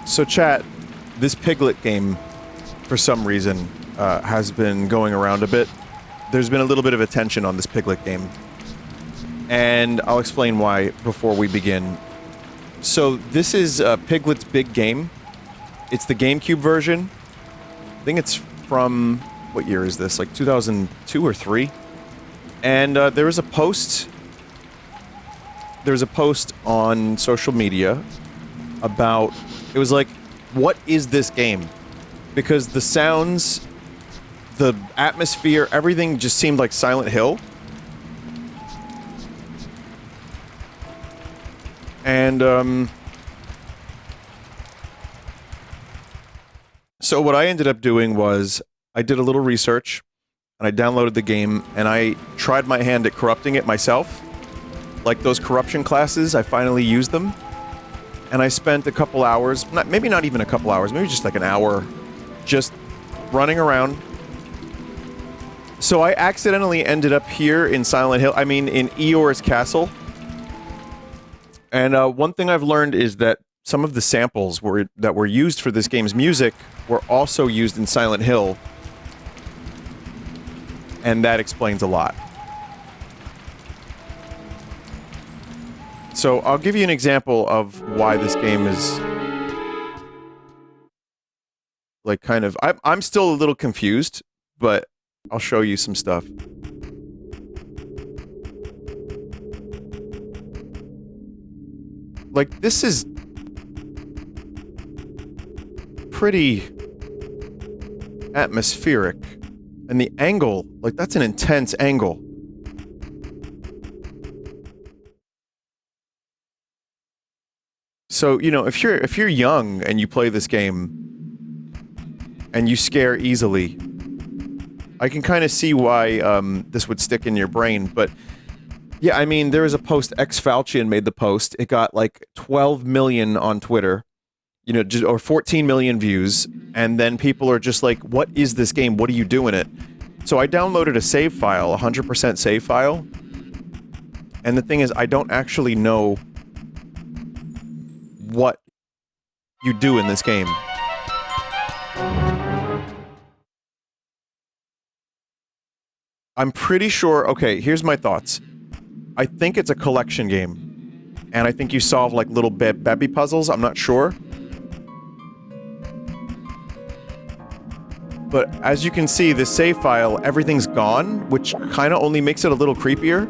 So chat, this Piglet game, for some reason, has been going around a bit. There's been a little bit of attention on this Piglet game. And I'll explain why before we begin. So this is Piglet's big game. It's the GameCube version. I think it's from... what year is this? Like 2002 or 3? And there was a post... There's a post on social media about... It was like, what is this game? Because the sounds, the atmosphere, everything just seemed like Silent Hill. And, so what I ended up doing was, I did a little research, and I downloaded the game, and I tried my hand at corrupting it myself. Like those corruption classes, I finally used them. And I spent a couple hours, maybe not even a couple hours, maybe just like an hour, just running around. So I accidentally ended up here in Silent Hill, I mean in Eeyore's castle. And one thing I've learned is that some of the samples that were used for this game's music were also used in Silent Hill. And that explains a lot. So I'll give you an example of why this game is... like, kind of... I'm still a little confused, but I'll show you some stuff. Like, this is... pretty... atmospheric. And the angle, like, that's an intense angle. So, you know, if you're young and you play this game and you scare easily, I can kind of see why this would stick in your brain. But yeah, I mean, there was a post, Falchion made the post. It got like 12 million on Twitter, you know, or 14 million views. And then people are just like, what is this game? What are you doing it? So I downloaded a save file, 100% save file. And the thing is, I don't actually know what you do in this game. I'm pretty sure... okay, here's my thoughts. I think it's a collection game. And I think you solve, like, little baby puzzles. I'm not sure. But as you can see, this save file, everything's gone, which kind of only makes it a little creepier.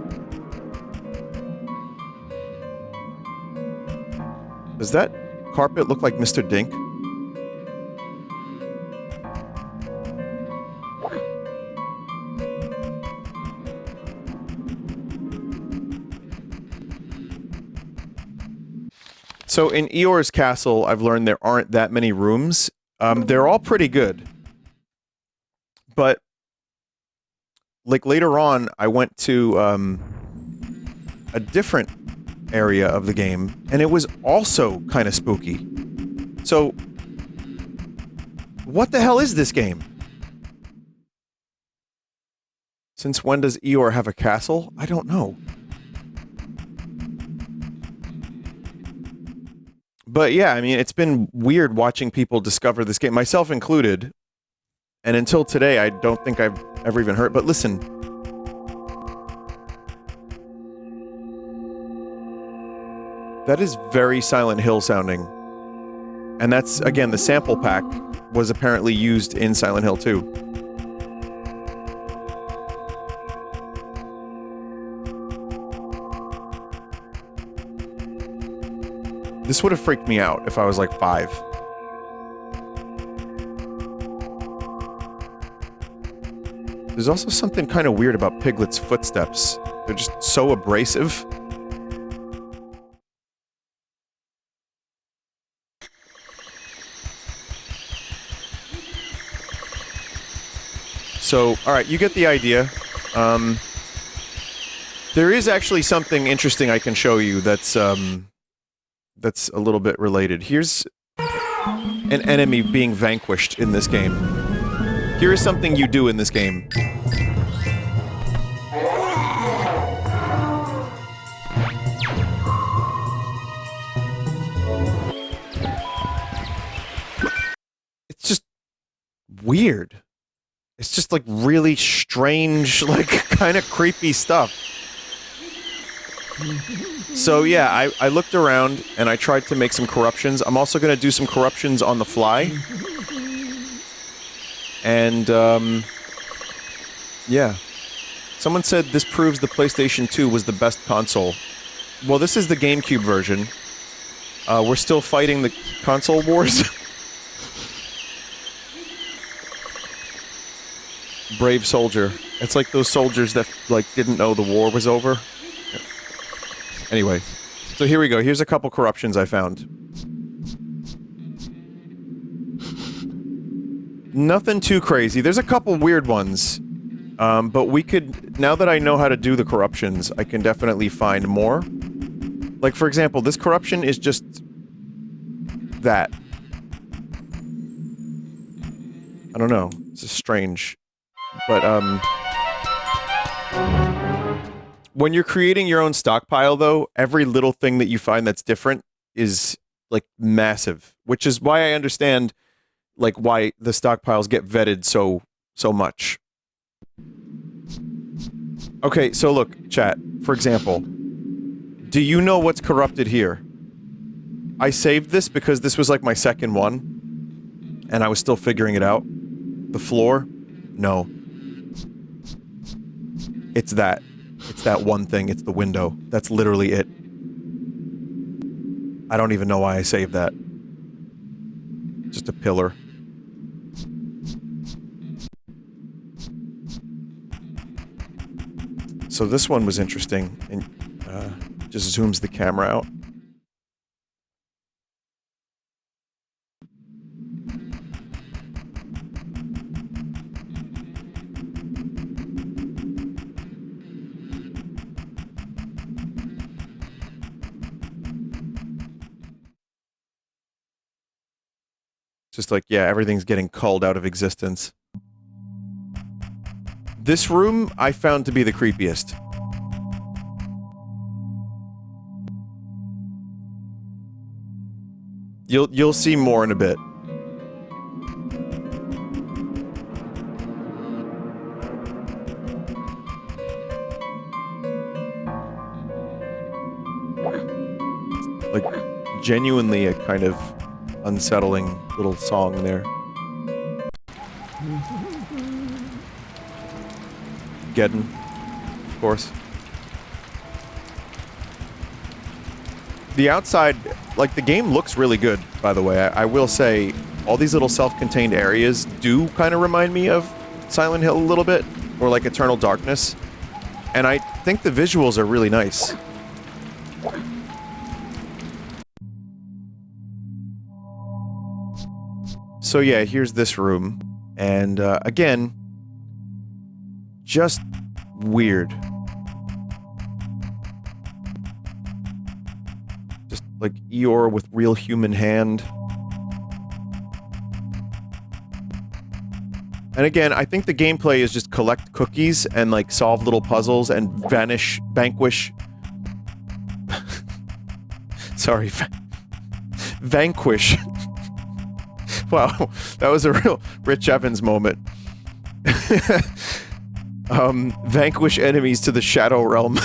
Does that carpet look like Mr. Dink? So in Eeyore's castle, I've learned there aren't that many rooms. They're all pretty good. But, like, later on, I went to a different area of the game, and it was also kind of spooky. So, what the hell is this game? Since when does Eeyore have a castle? I don't know. But yeah, I mean, it's been weird watching people discover this game, myself included. And until today, I don't think I've ever even heard. But listen. That is very Silent Hill sounding. And that's, again, the sample pack was apparently used in Silent Hill 2. This would have freaked me out if I was like 5. There's also something kind of weird about Piglet's footsteps. They're just so abrasive. So, alright, you get the idea. There is actually something interesting I can show you that's a little bit related. Here's an enemy being vanquished in this game. Here is something you do in this game. weird. It's just like really strange, like kind of creepy stuff. So yeah, I looked around and I tried to make some corruptions. I'm also going to do some corruptions on the fly. And, yeah. Someone said this proves the PlayStation 2 was the best console. Well, this is the GameCube version. We're still fighting the console wars. Brave soldier. It's like those soldiers that, like, didn't know the war was over. Anyway. So here we go. Here's a couple corruptions I found. Nothing too crazy. There's a couple weird ones. But we could... Now that I know how to do the corruptions, I can definitely find more. Like, for example, this corruption is just... that. I don't know. It's just strange. But, when you're creating your own stockpile, though, every little thing that you find that's different is, like, massive. Which is why I understand, like, why the stockpiles get vetted so much. Okay, so look, chat. For example, do you know what's corrupted here? I saved this because this was, like, my second one. And I was still figuring it out. The floor? No. It's that. It's that one thing. It's the window. That's literally it. I don't even know why I saved that. Just a pillar. So this one was interesting, and just zooms the camera out. Just like, yeah, everything's getting culled out of existence. This room I found to be the creepiest. You'll see more in a bit. Like, genuinely a kind of unsettling little song there. Geddon, of course. The outside, like, the game looks really good, by the way. I will say, all these little self-contained areas do kind of remind me of Silent Hill a little bit, or like Eternal Darkness. And I think the visuals are really nice. So yeah, here's this room. And, again, just weird. Just like Eeyore with real human hand. And again, I think the gameplay is just collect cookies and like solve little puzzles and vanquish. Sorry, vanquish. Wow, that was a real Rich Evans moment. Vanquish enemies to the Shadow Realm.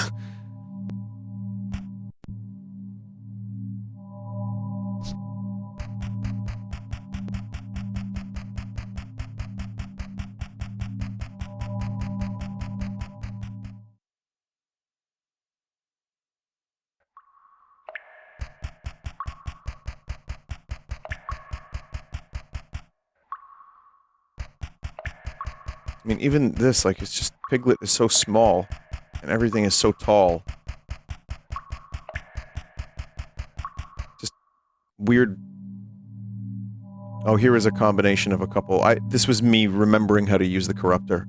I mean, even this, like, it's just... Piglet is so small, and everything is so tall. Just... weird... Oh, here is a combination of a couple. This was me remembering how to use the corruptor.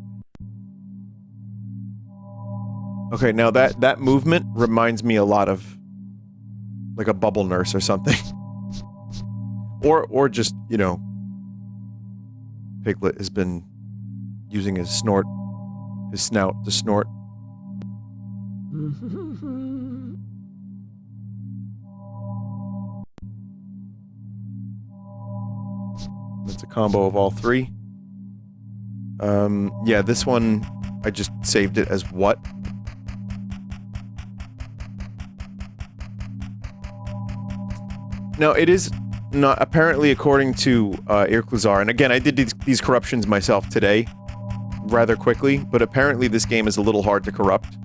Okay, now that movement reminds me a lot of... like a bubble nurse or something. Or just, you know... Piglet has been... using his snout to snort. It's a combo of all three. Yeah, this one, I just saved it as what? No, it is not, apparently according to, Irkluzar, and again, I did these corruptions myself today, rather quickly, but apparently this game is a little hard to corrupt.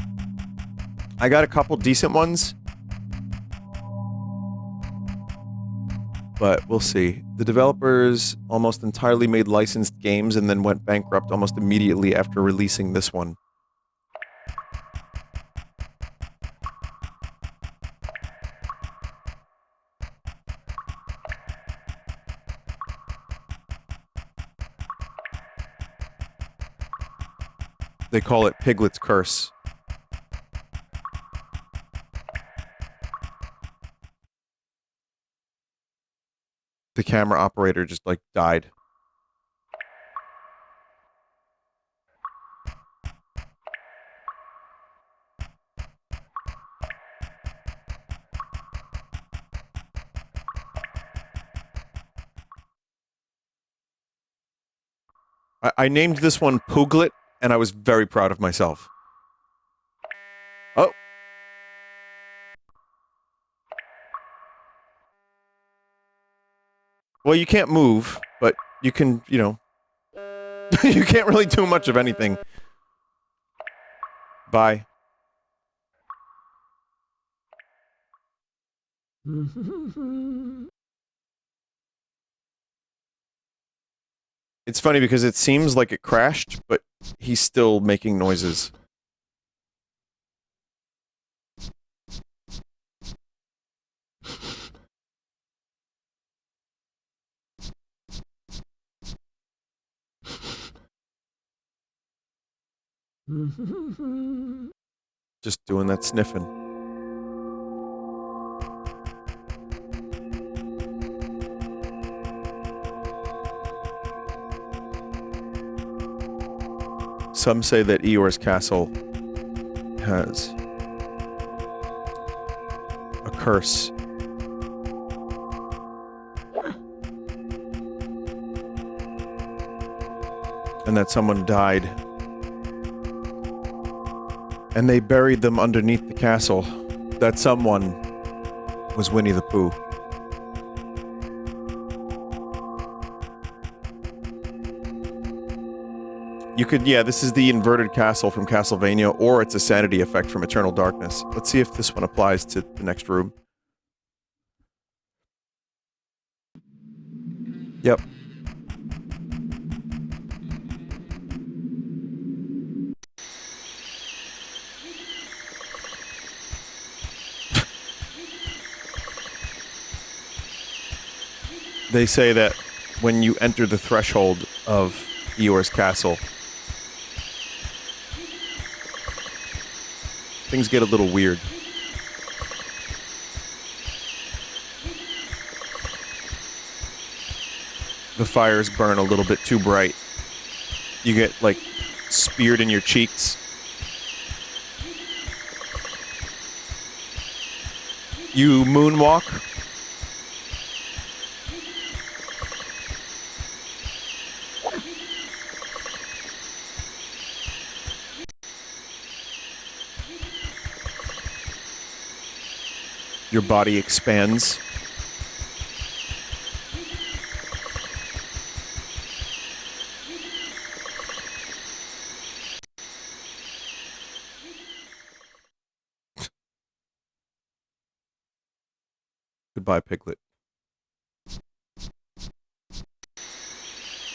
I got a couple decent ones, but we'll see. The developers almost entirely made licensed games and then went bankrupt almost immediately after releasing this one. They call it Piglet's Curse. The camera operator just, like, died. I named this one Piglet, and I was very proud of myself. Oh. Well, you can't move, but you can, you know... you can't really do much of anything. Bye. It's funny because it seems like it crashed, but he's still making noises. Just doing that sniffing. Some say that Eeyore's castle has a curse. And that someone died. And they buried them underneath the castle. That someone was Winnie the Pooh. You could, yeah, this is the inverted castle from Castlevania, or it's a sanity effect from Eternal Darkness. Let's see if this one applies to the next room. Yep. They say that when you enter the threshold of Eeyore's castle, things get a little weird. The fires burn a little bit too bright. You get, like, speared in your cheeks. You moonwalk. Your body expands. Goodbye, Piglet.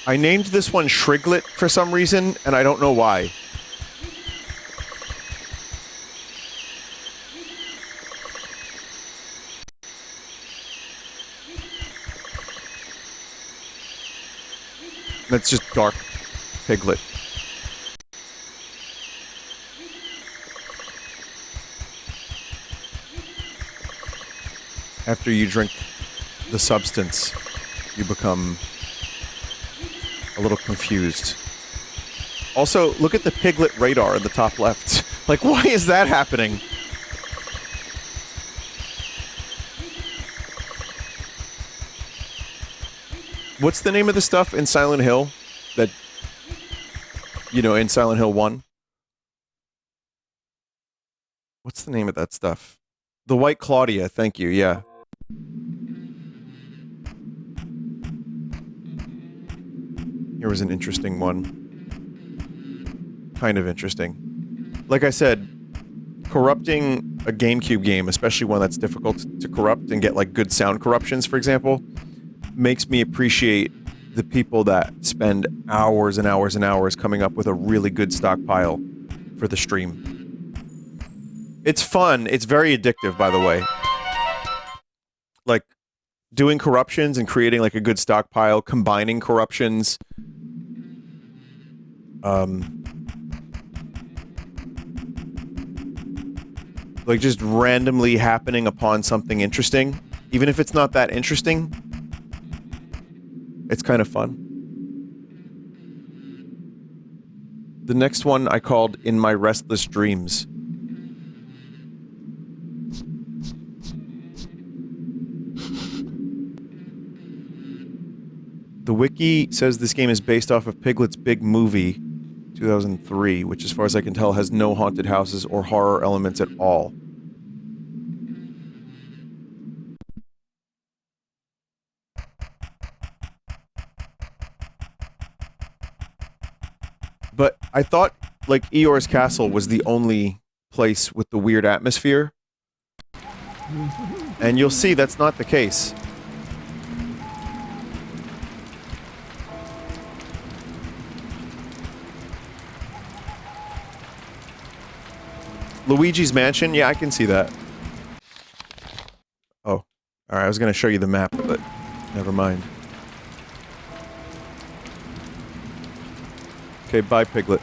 I named this one Shriglet for some reason, and I don't know why. That's just dark Piglet. After you drink the substance, you become a little confused. Also, look at the Piglet radar in the top left. Like, why is that happening? What's the name of the stuff in Silent Hill that You know, in Silent Hill 1. What's the name of that stuff? The White Claudia, thank you, yeah. Here was an interesting one. Kind of interesting. Like I said, corrupting a GameCube game, especially one that's difficult to corrupt and get, like, good sound corruptions, for example, makes me appreciate the people that spend hours and hours and hours coming up with a really good stockpile for the stream. It's fun. It's very addictive, by the way. Like, doing corruptions and creating, like, a good stockpile, combining corruptions. Like, just randomly happening upon something interesting. Even if it's not that interesting, it's kind of fun. The next one I called In My Restless Dreams. The wiki says this game is based off of Piglet's big movie, 2003, which as far as I can tell has no haunted houses or horror elements at all. But I thought, like, Eeyore's Castle was the only place with the weird atmosphere. And you'll see that's not the case. Luigi's Mansion? Yeah, I can see that. Oh. Alright, I was gonna show you the map, but never mind. Okay, bye, Piglet.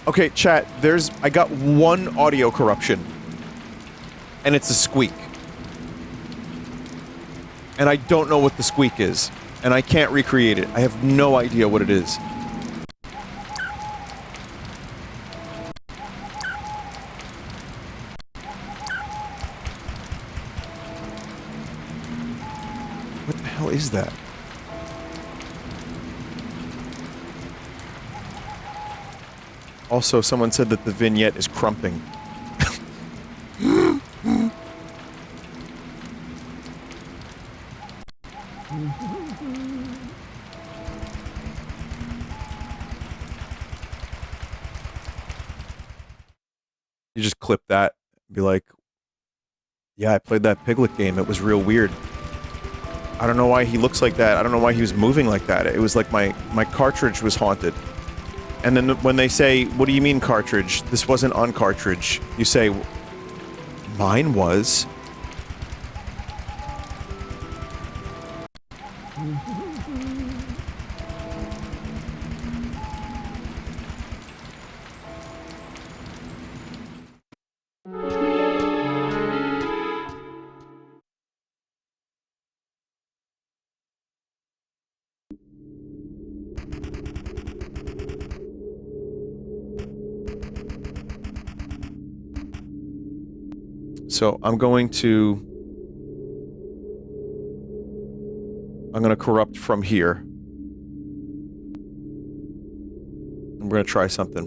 Okay, chat, I got one audio corruption. And it's a squeak. And I don't know what the squeak is. And I can't recreate it. I have no idea what it is. What the hell is that? Also, someone said that the vignette is crumping. You just clip that and be like, yeah, I played that Piglet game. It was real weird. I don't know why he looks like that. I don't know why he was moving like that. It was like my cartridge was haunted. And then when they say, what do you mean cartridge? This wasn't on cartridge. You say, mine was. So I'm going to corrupt from here. I'm going to try something.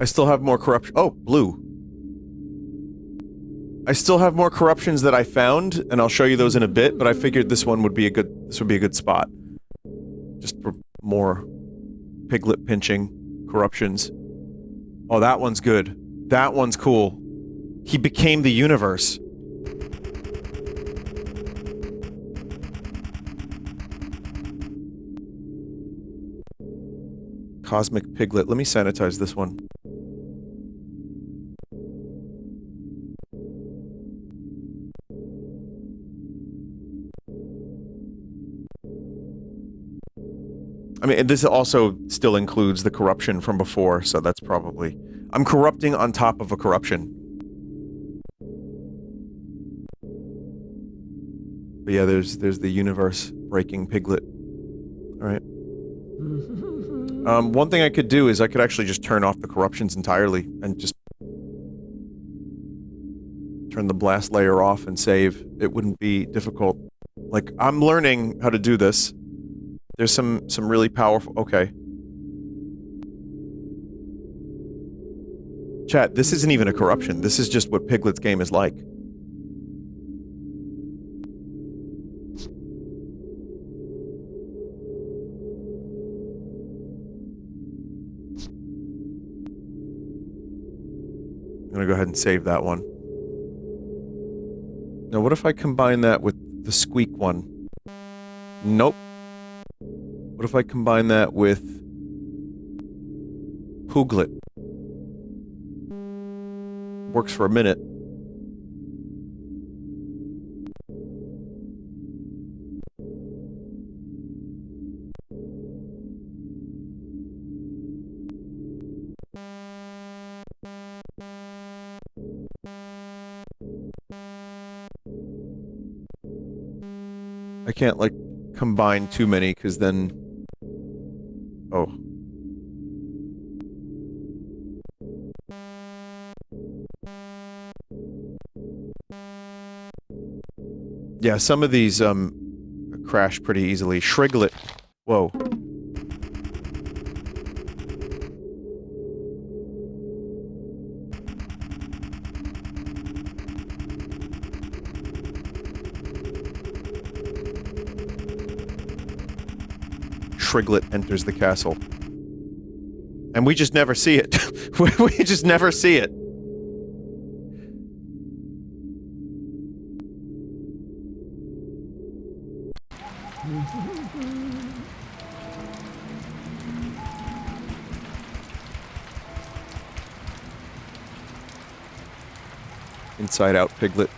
I still have more corruption. Oh, blue. I still have more corruptions that I found, and I'll show you those in a bit, but I figured this would be a good spot. Just for more Piglet pinching corruptions. Oh, that one's good. That one's cool. He became the universe. Cosmic Piglet. Let me sanitize this one. I mean, this also still includes the corruption from before, so that's probably... I'm corrupting on top of a corruption. But yeah, there's the universe breaking Piglet. Alright. One thing I could do is I could actually just turn off the corruptions entirely and just turn the blast layer off and save. It wouldn't be difficult. Like, I'm learning how to do this. There's some really powerful... Okay. Chat, this isn't even a corruption. This is just what Piglet's game is like. I'm gonna go ahead and save that one. Now, what if I combine that with the squeak one? Nope. What if I combine that with... Piglet? Works for a minute. I can't, like, combine too many, because then... Oh. Yeah, some of these, crash pretty easily. Shriglet. Whoa. Shriglet enters the castle. And we just never see it. We just never see it. Inside Out Piglet.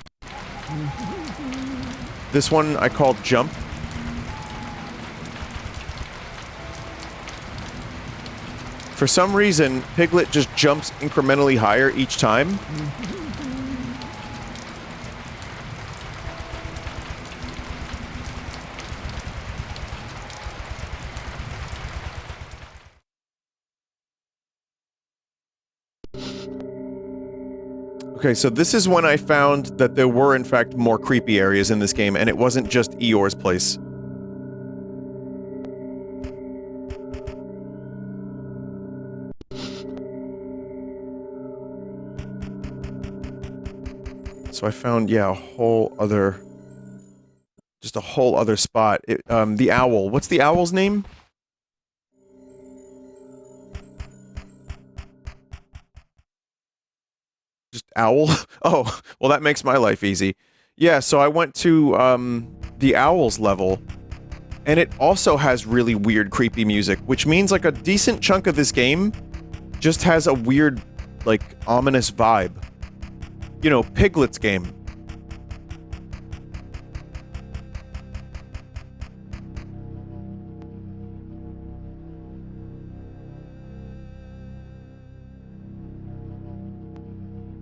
This one I called Jump. For some reason, Piglet just jumps incrementally higher each time. Okay, so this is when I found that there were, in fact, more creepy areas in this game, and it wasn't just Eeyore's place. So I found, yeah, a whole other... Just a whole other spot. The owl. What's the owl's name? Just owl? Oh, well that makes my life easy. Yeah, so I went to, the owl's level, and it also has really weird, creepy music, which means, like, a decent chunk of this game just has a weird, like, ominous vibe. You know, Piglet's game.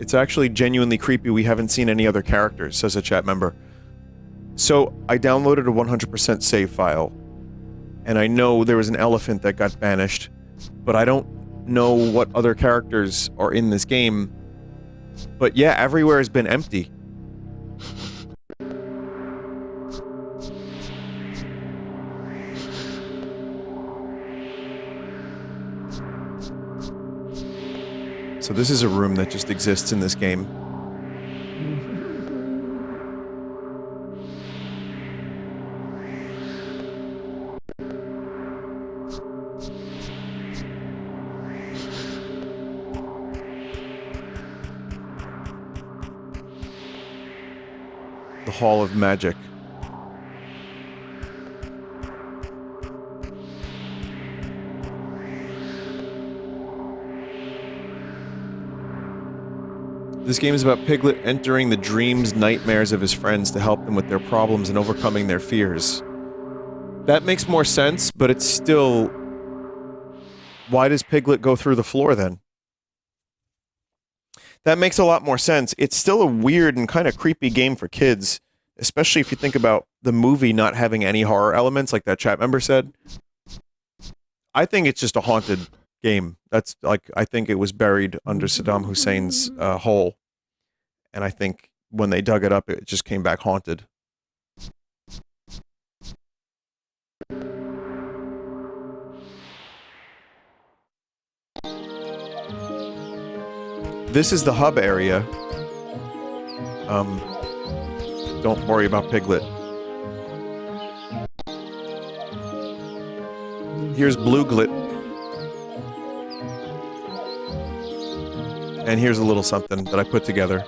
It's actually genuinely creepy. We haven't seen any other characters, says a chat member. So, I downloaded a 100% save file. And I know there was an elephant that got banished. But I don't know what other characters are in this game. But yeah, everywhere has been empty. So this is a room that just exists in this game. The Hall of Magic. This game is about Piglet entering the dreams, nightmares of his friends to help them with their problems and overcoming their fears. That makes more sense, but it's still... Why does Piglet go through the floor, then? That makes a lot more sense. It's still a weird and kind of creepy game for kids, especially if you think about the movie not having any horror elements, like that chat member said. I think it's just a haunted game. That's like, I think it was buried under Saddam Hussein's hole. And I think when they dug it up, it just came back haunted. This is the hub area. Don't worry about Piglet. Here's Blueglit. And here's a little something that I put together.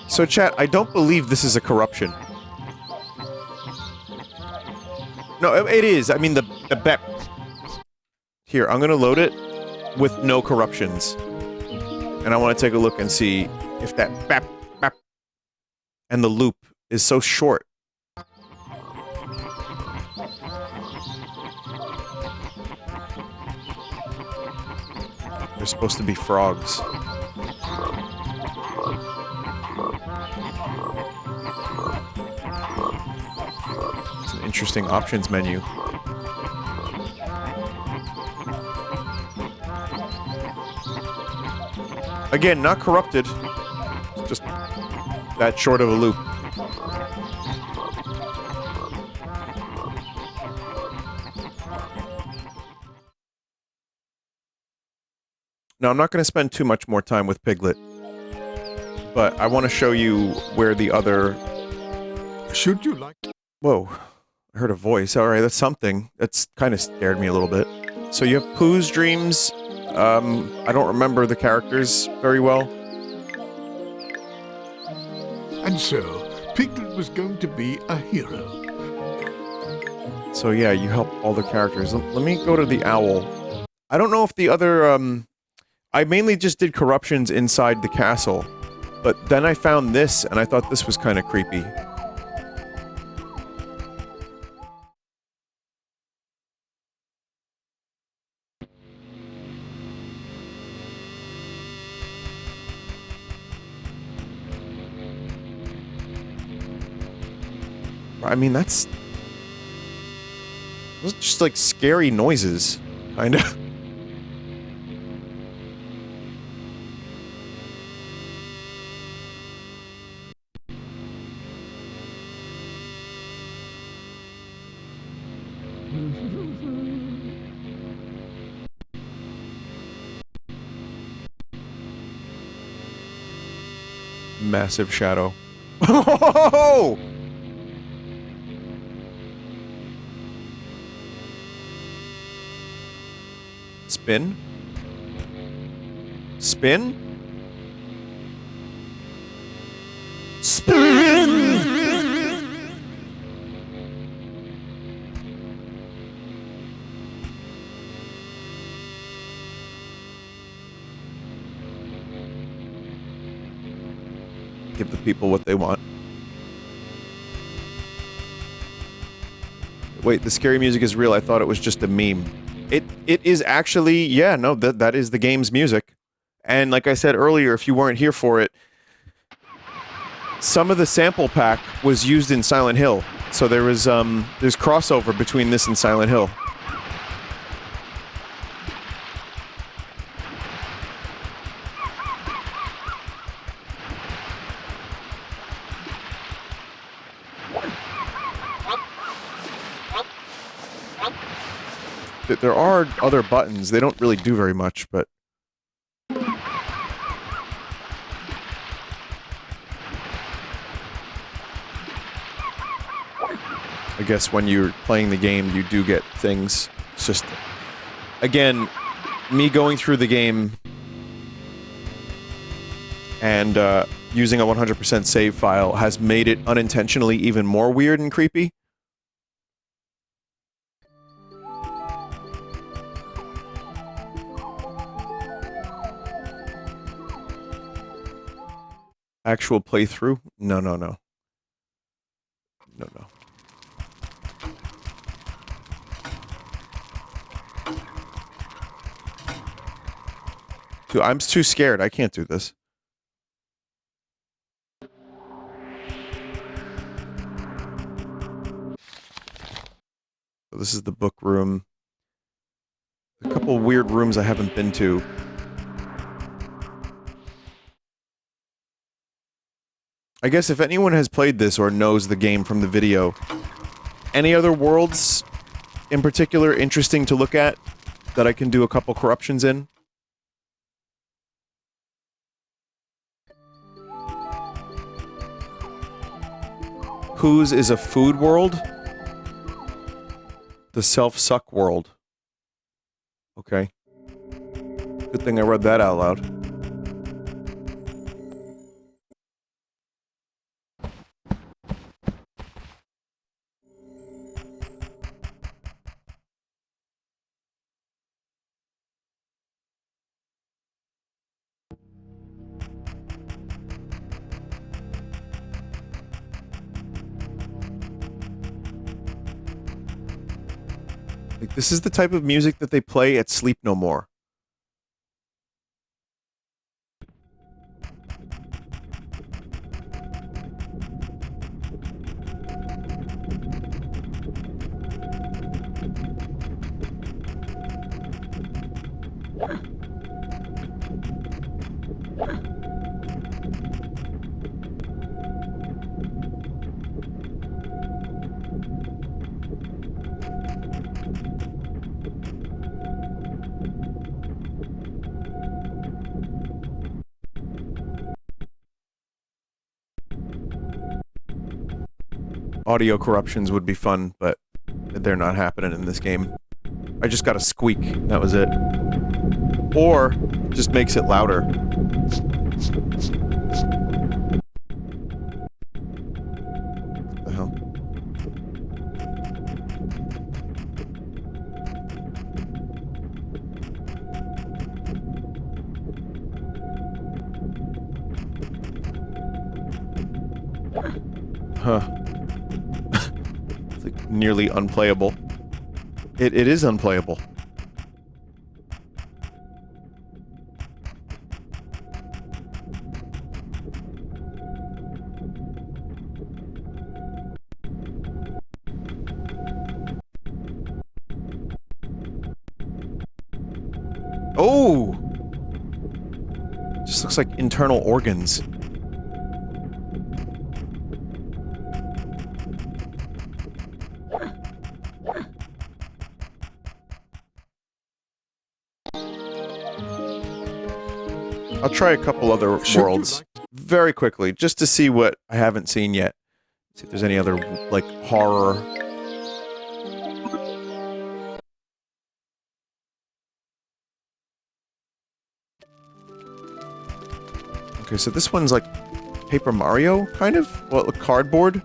So chat, I don't believe this is a corruption. No, it is. I mean, the BEP. Here, I'm gonna load it with no corruptions. And I want to take a look and see if that BEP, BEP, and the loop is so short. They're supposed to be frogs. It's an interesting options menu. Again, not corrupted. It's just that short of a loop. Now, I'm not going to spend too much more time with Piglet, but I want to show you where the other... Should you like... Whoa. I heard a voice. Alright, that's something. That's kind of scared me a little bit. So you have Pooh's Dreams. I don't remember the characters very well. And so, Piglet was going to be a hero. So yeah, you help all the characters. Let me go to the owl. I don't know if the other, I mainly just did corruptions inside the castle. But then I found this, and I thought this was kind of creepy. I mean, those are just like scary noises, kind of. Massive shadow. Oh! Spin? Spin? Spin! Give the people what they want. Wait, the scary music is real. I thought it was just a meme. It is actually, yeah, no, that is the game's music. And like I said earlier, if you weren't here for it, some of the sample pack was used in Silent Hill. So there was, there's crossover between this and Silent Hill. There are other buttons. They don't really do very much, but... I guess when you're playing the game, you do get things. It's just... Again, me going through the game and using a 100% save file has made it unintentionally even more weird and creepy. Actual playthrough? No, no, no. no, no. Dude, I'm too scared. I can't do this. So this is the book room. A couple weird rooms I haven't been to. I guess if anyone has played this or knows the game from the video, any other worlds in particular interesting to look at that I can do a couple corruptions in? Whose is a food world? The self-suck world. Okay. Good thing I read that out loud. Like, this is the type of music that they play at Sleep No More. Audio corruptions would be fun, but they're not happening in this game. I just got a squeak, that was it. Or, just makes it louder. What the hell? Huh. It's like nearly unplayable. It is unplayable. Oh! Just looks like internal organs. I'll try a couple other worlds very quickly, just to see what I haven't seen yet. See if there's any other, like, horror. Okay, so this one's like Paper Mario, kind of? Well, cardboard?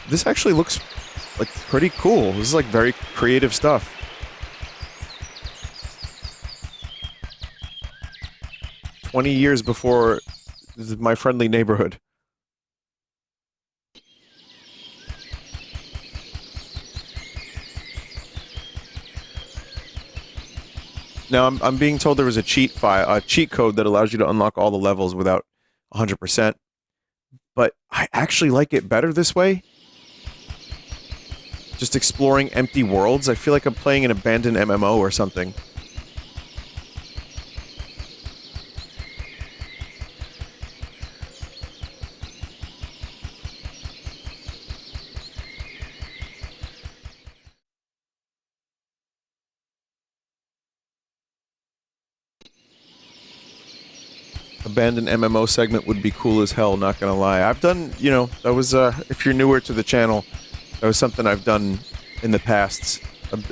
This actually looks like pretty cool. This is like very creative stuff. "20 years before this is My Friendly Neighborhood." Now I'm being told there was a cheat code that allows you to unlock all the levels without 100%. But I actually like it better this way. Just exploring empty worlds. I feel like I'm playing an abandoned MMO or something. Abandoned MMO segment would be cool as hell, not gonna lie. I've done, you know, that was, if you're newer to the channel, that was something I've done in the past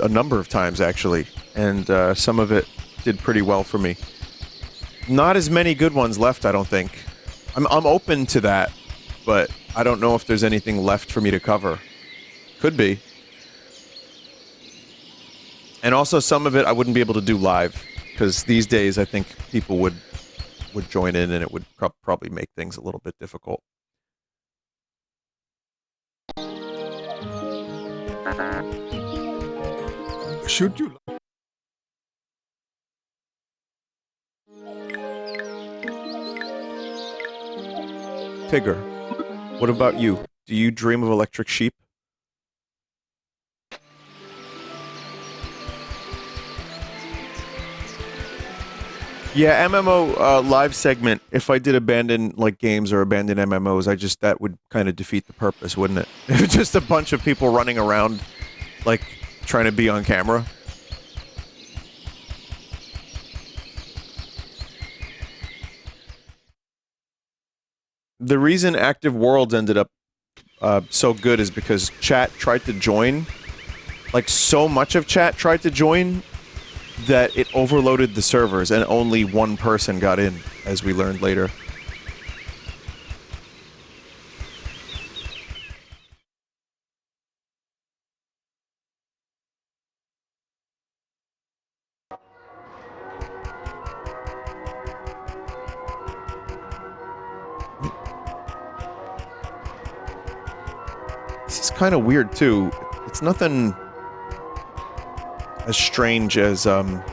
a number of times, actually. And some of it did pretty well for me. Not as many good ones left, I don't think. I'm open to that, but I don't know if there's anything left for me to cover. Could be. And also some of it I wouldn't be able to do live, because these days I think people would join in and it would probably make things a little bit difficult. Should you? Tigger, what about you? Do you dream of electric sheep? Yeah, MMO live segment. If I did abandon like games or abandon MMOs, that would kind of defeat the purpose, wouldn't it? If it's just a bunch of people running around, like trying to be on camera. The reason Active Worlds ended up so good is because chat tried to join. Like, so much of chat tried to join that it overloaded the servers and only one person got in, as we learned later. This is kind of weird, too. It's nothing as strange as, the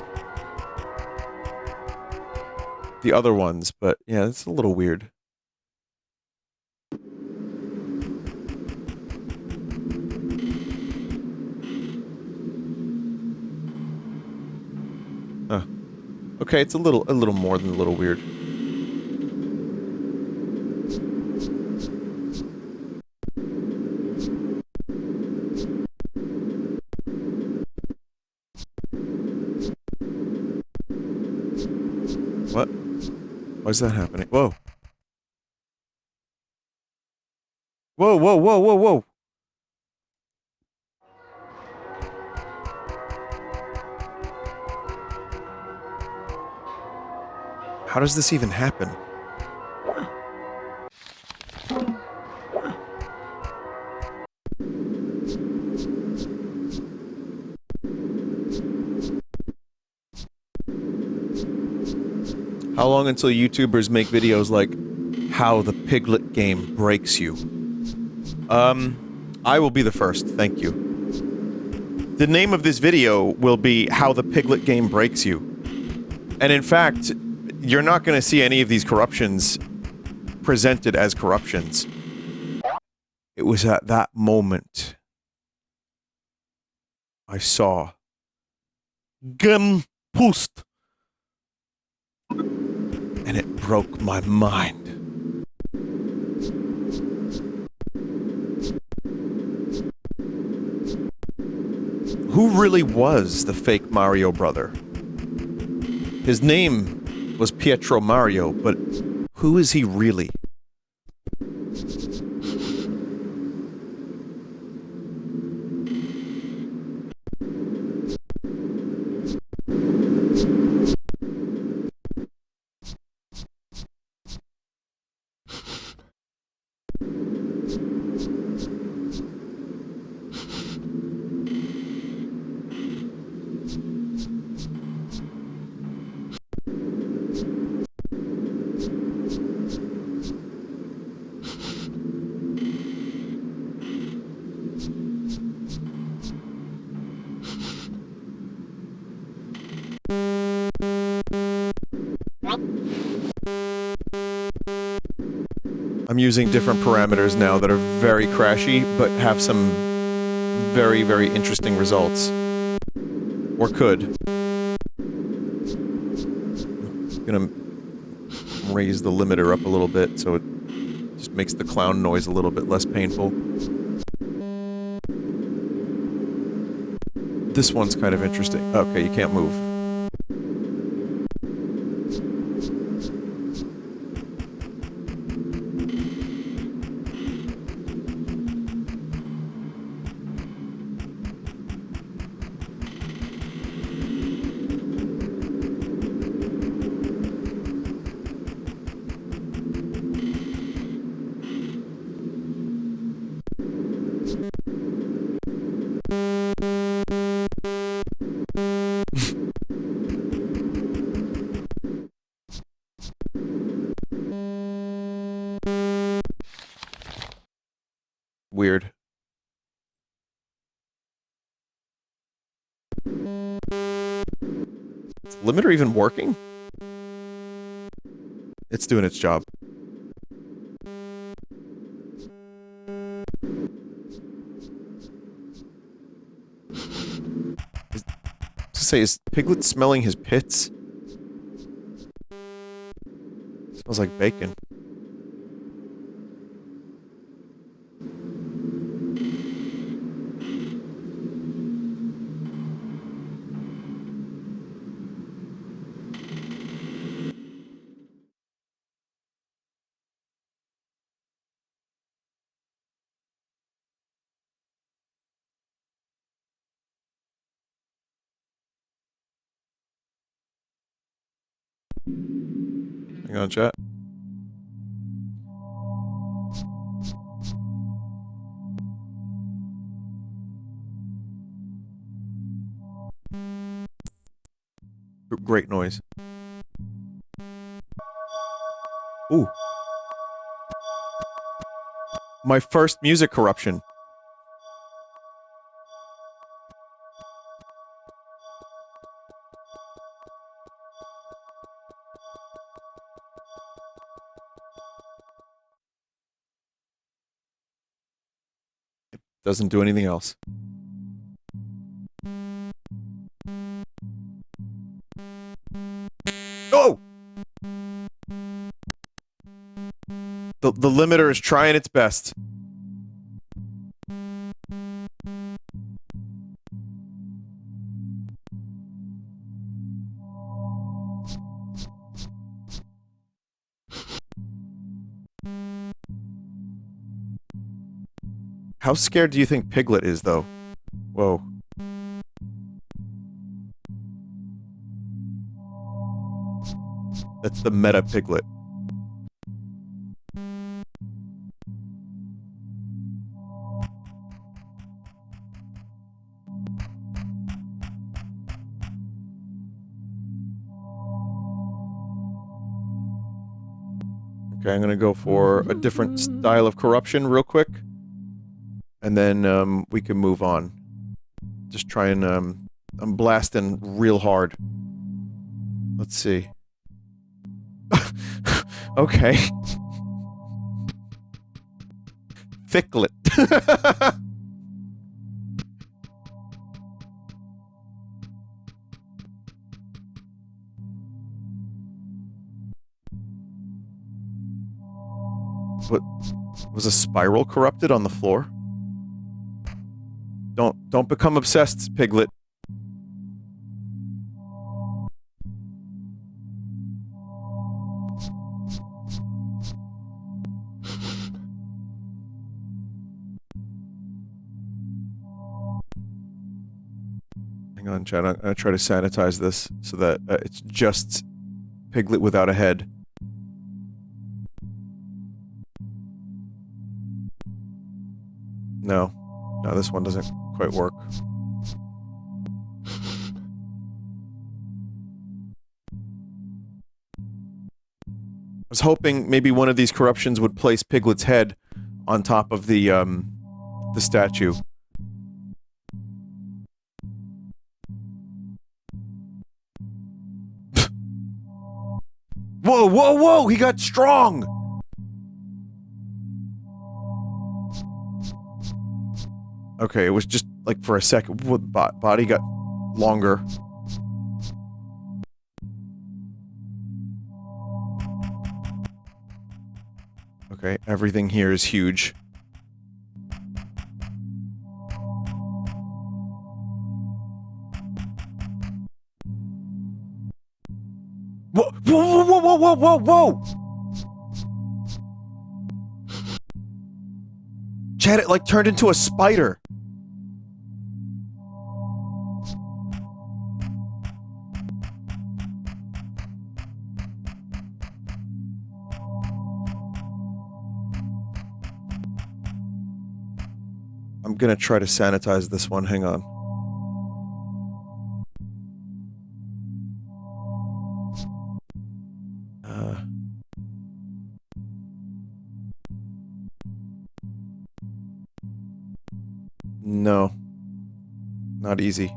other ones, but yeah, it's a little weird. Huh. Okay, it's a little more than a little weird. What? Why is that happening? Whoa. Whoa, whoa, whoa, whoa, whoa! How does this even happen? How long until YouTubers make videos like how the Piglet game breaks you? I will be the first, thank you. The name of this video will be how the Piglet game breaks you. And in fact, you're not going to see any of these corruptions presented as corruptions. It was at that moment I saw Post. And it broke my mind. Who really was the fake Mario brother? His name was Pietro Mario, but who is he really? I'm using different parameters now that are very crashy, but have some very, very interesting results. Or could. I'm gonna raise the limiter up a little bit so it just makes the clown noise a little bit less painful. This one's kind of interesting. Okay, you can't move. Is the limiter even working? It's doing its job. Is Piglet smelling his pits? Smells like bacon. Hang on, chat. Great noise. Ooh. My first music corruption. It doesn't do anything else. Oh! The limiter is trying its best. How scared do you think Piglet is, though? Whoa. That's the meta Piglet. Okay, I'm gonna go for a different style of corruption real quick. And then, we can move on. Just try and, I'm blasting real hard. Let's see. Okay. Thicklet. What? Was a spiral corrupted on the floor? Don't become obsessed, Piglet. Hang on, chat. I'm gonna try to sanitize this so that it's just Piglet without a head. No. No, this one doesn't quite work. I was hoping maybe one of these corruptions would place Piglet's head on top of the statue. Whoa, whoa, whoa! He got strong! Okay, it was just, like, for a second. Body got longer. Okay, everything here is huge. Whoa, whoa, whoa, whoa, whoa, whoa, whoa! Chad, it, like, turned into a spider. I'm gonna try to sanitize this one, hang on. No. Not easy.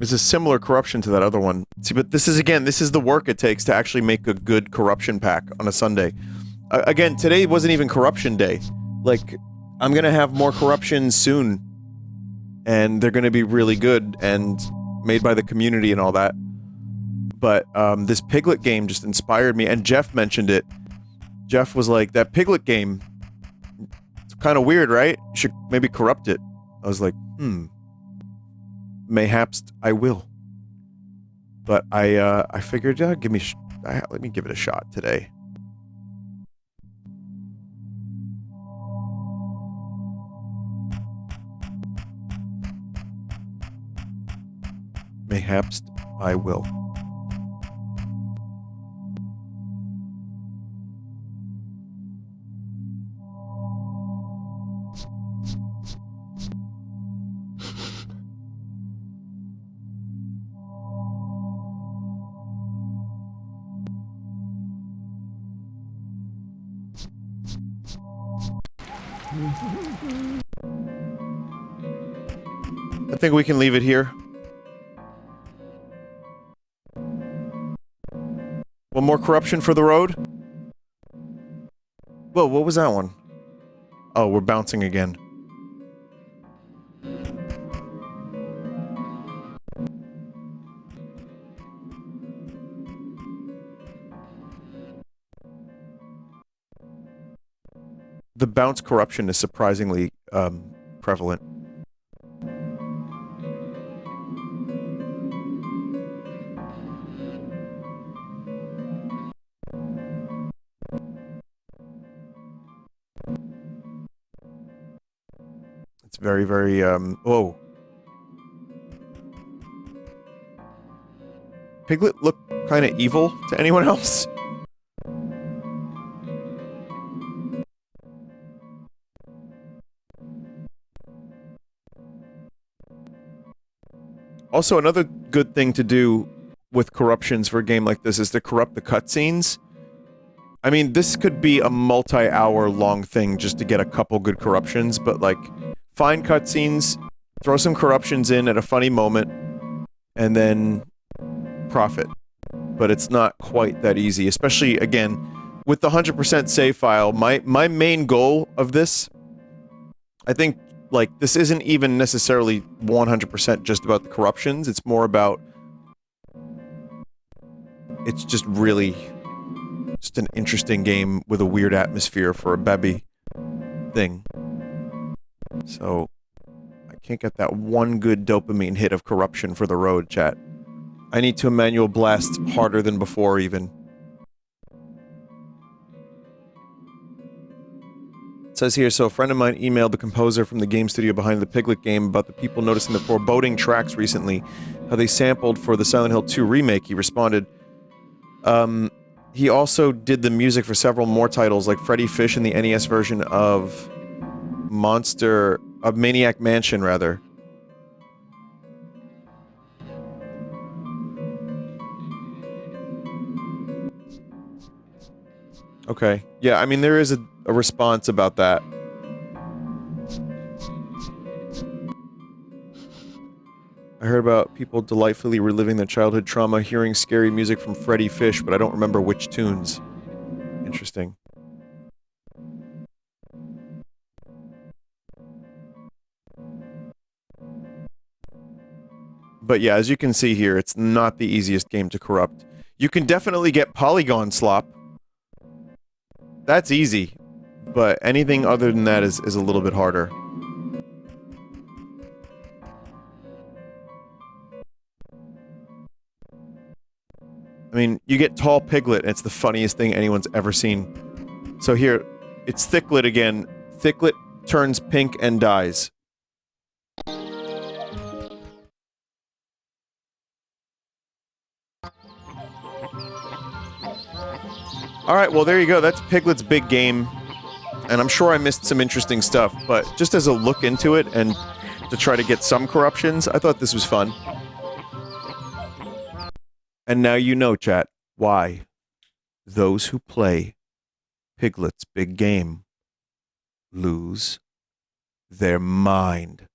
There's a similar corruption to that other one. See, but this is, again, this is the work it takes to actually make a good corruption pack on a Sunday. Again, today wasn't even corruption day. Like, I'm gonna have more corruptions soon. And they're gonna be really good and made by the community and all that. But, this Piglet game just inspired me, and Jeff mentioned it. Jeff was like, that Piglet game, it's kind of weird, right? You should maybe corrupt it. I was like, mayhaps I will. But I figured, let me give it a shot today. Mayhaps I will. I think we can leave it here. One more corruption for the road? Whoa, what was that one? Oh, we're bouncing again. The bounce corruption is surprisingly, prevalent. It's very, very, whoa. Piglet look kind of evil to anyone else? Also, another good thing to do with corruptions for a game like this is to corrupt the cutscenes. I mean, this could be a multi-hour long thing just to get a couple good corruptions, but like, find cutscenes, throw some corruptions in at a funny moment, and then profit. But it's not quite that easy, especially, again, with the 100% save file. My main goal of this, I think, like, this isn't even necessarily 100% just about the corruptions, it's more about... It's just really... just an interesting game with a weird atmosphere for a baby thing. So, I can't get that one good dopamine hit of corruption for the road, chat. I need to manual blast harder than before, even. It says here, so a friend of mine emailed the composer from the game studio behind the Piglet game about the people noticing the foreboding tracks recently, how they sampled for the Silent Hill 2 remake. He responded, he also did the music for several more titles, like Freddy Fish in the NES version of Maniac Mansion, rather. Okay. Yeah, I mean, there is a response about that. I heard about people delightfully reliving their childhood trauma hearing scary music from Freddy Fish, but I don't remember which tunes. Interesting. But yeah, as you can see here, it's not the easiest game to corrupt. You can definitely get polygon slop. That's easy. But anything other than that is a little bit harder. I mean, you get tall Piglet, and it's the funniest thing anyone's ever seen. So here, it's Thicklet again. Thicklet turns pink and dies. Alright, well there you go, that's Piglet's big game. And I'm sure I missed some interesting stuff, but just as a look into it and to try to get some corruptions, I thought this was fun. And now you know, chat, why those who play Piglet's big game lose their mind.